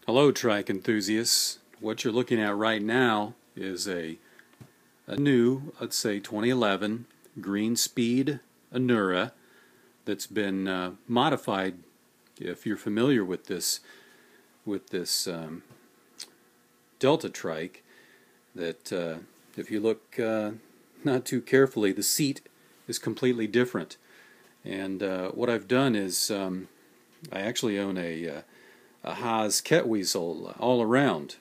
Hello, trike enthusiasts. What you're looking at right now is a new, let's say 2011 GreenSpeed Anura that's been modified. If you're familiar with this Delta trike, that if you look not too carefully, the seat is completely different. And what I've done is I actually own a Haas Kettweasel all around,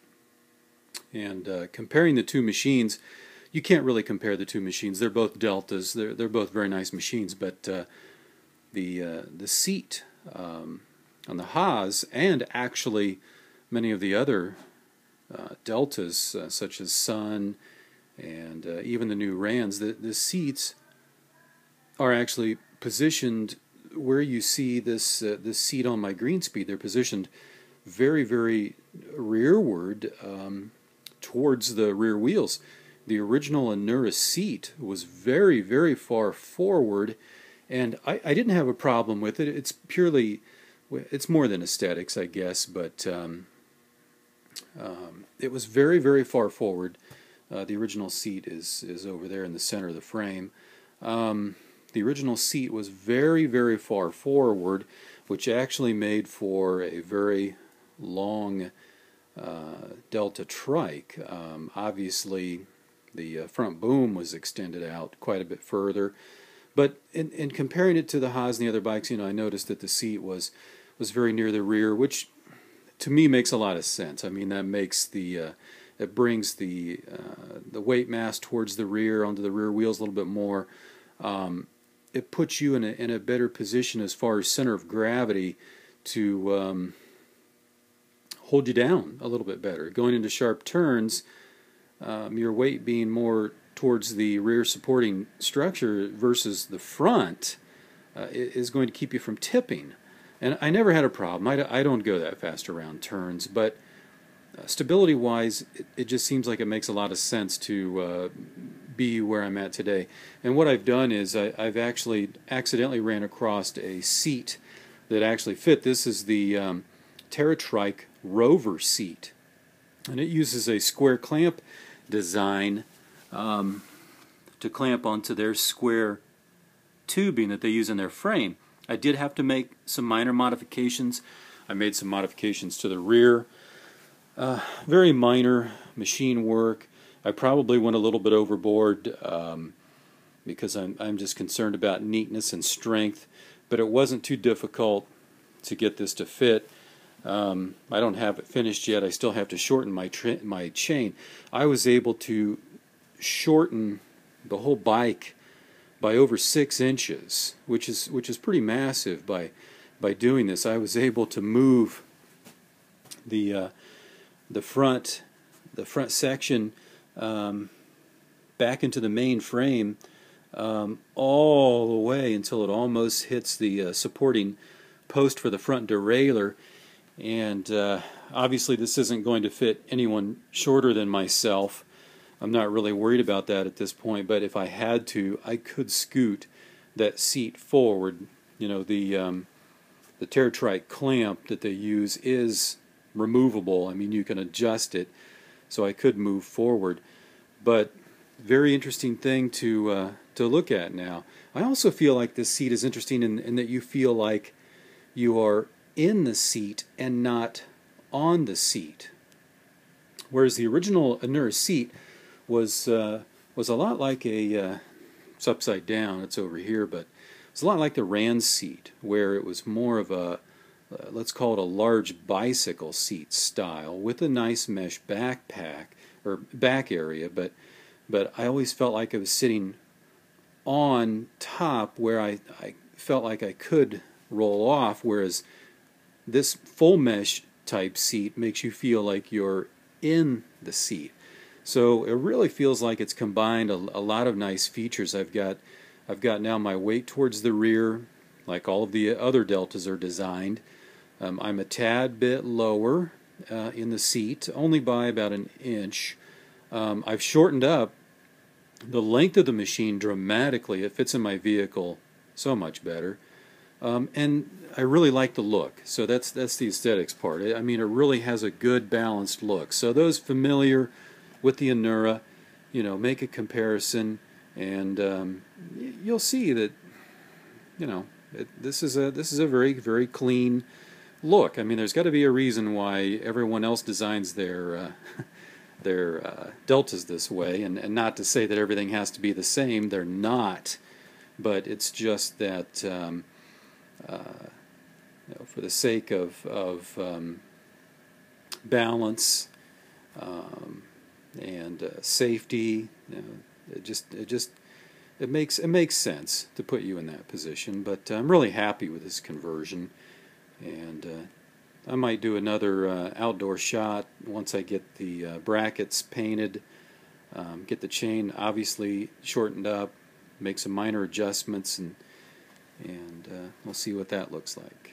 and comparing the two machines, you can't really compare the two machines. They're both Deltas. They're both very nice machines, but the seat on the Haas, and actually many of the other Deltas, such as Sun and even the new Rans, the seats are actually positioned where you see this seat on my GreenSpeed. They're positioned very, very rearward, towards the rear wheels. The original Anura seat was very, very far forward, and I didn't have a problem with it. It's purely, it's more than aesthetics, I guess, but it was very, very far forward. The original seat is over there in the center of the frame. The original seat was very, very far forward, which actually made for a very long Delta trike. Obviously, the front boom was extended out quite a bit further, but in comparing it to the Haas and the other bikes, I noticed that the seat was very near the rear, which to me makes a lot of sense. I mean, that makes it brings the weight mass towards the rear, onto the rear wheels a little bit more. It puts you in a better position as far as center of gravity to hold you down a little bit better. Going into sharp turns, your weight being more towards the rear supporting structure versus the front is going to keep you from tipping. And I never had a problem. I don't go that fast around turns, but stability-wise, it just seems like it makes a lot of sense to be where I'm at today. And what I've done is I've actually accidentally ran across a seat that actually fit. This is the TerraTrike Rover seat, and it uses a square clamp design to clamp onto their square tubing that they use in their frame. I did have to make some minor modifications. I made some modifications to the rear, very minor machine work. I probably went a little bit overboard because I'm just concerned about neatness and strength, but it wasn't too difficult to get this to fit. I don't have it finished yet. I still have to shorten my chain. I was able to shorten the whole bike by over 6 inches, which is pretty massive. By doing this, I was able to move the front section back into the main frame all the way until it almost hits the supporting post for the front derailleur. And obviously this isn't going to fit anyone shorter than myself. I'm not really worried about that at this point, but if I had to, I could scoot that seat forward. The TerraTrike clamp that they use is removable. I mean, you can adjust it, so I could move forward. But very interesting thing to look at now. I also feel like this seat is interesting in that you feel like you are in the seat and not on the seat, whereas the original Anura seat was a lot like it's upside down, it's over here, but it's a lot like the Ran seat, where it was more of a let's call it a large bicycle seat style with a nice mesh backpack or back area, but I always felt like I was sitting on top where I felt like I could roll off, whereas this full mesh type seat makes you feel like you're in the seat. So it really feels like it's combined a lot of nice features. I've got now my weight towards the rear, like all of the other Deltas are designed. I'm a tad bit lower in the seat, only by about an inch. I've shortened up the length of the machine dramatically. It fits in my vehicle so much better. And I really like the look. So that's the aesthetics part. I mean, it really has a good balanced look. So those familiar with the Anura, make a comparison, and you'll see that this is a very, very clean look. I mean, there's got to be a reason why everyone else designs their deltas this way, and not to say that everything has to be the same. They're not, but it's just that for the sake of balance and safety, it makes sense to put you in that position. But I'm really happy with this conversion, and I might do another outdoor shot once I get the brackets painted, get the chain obviously shortened up, make some minor adjustments, and we'll see what that looks like.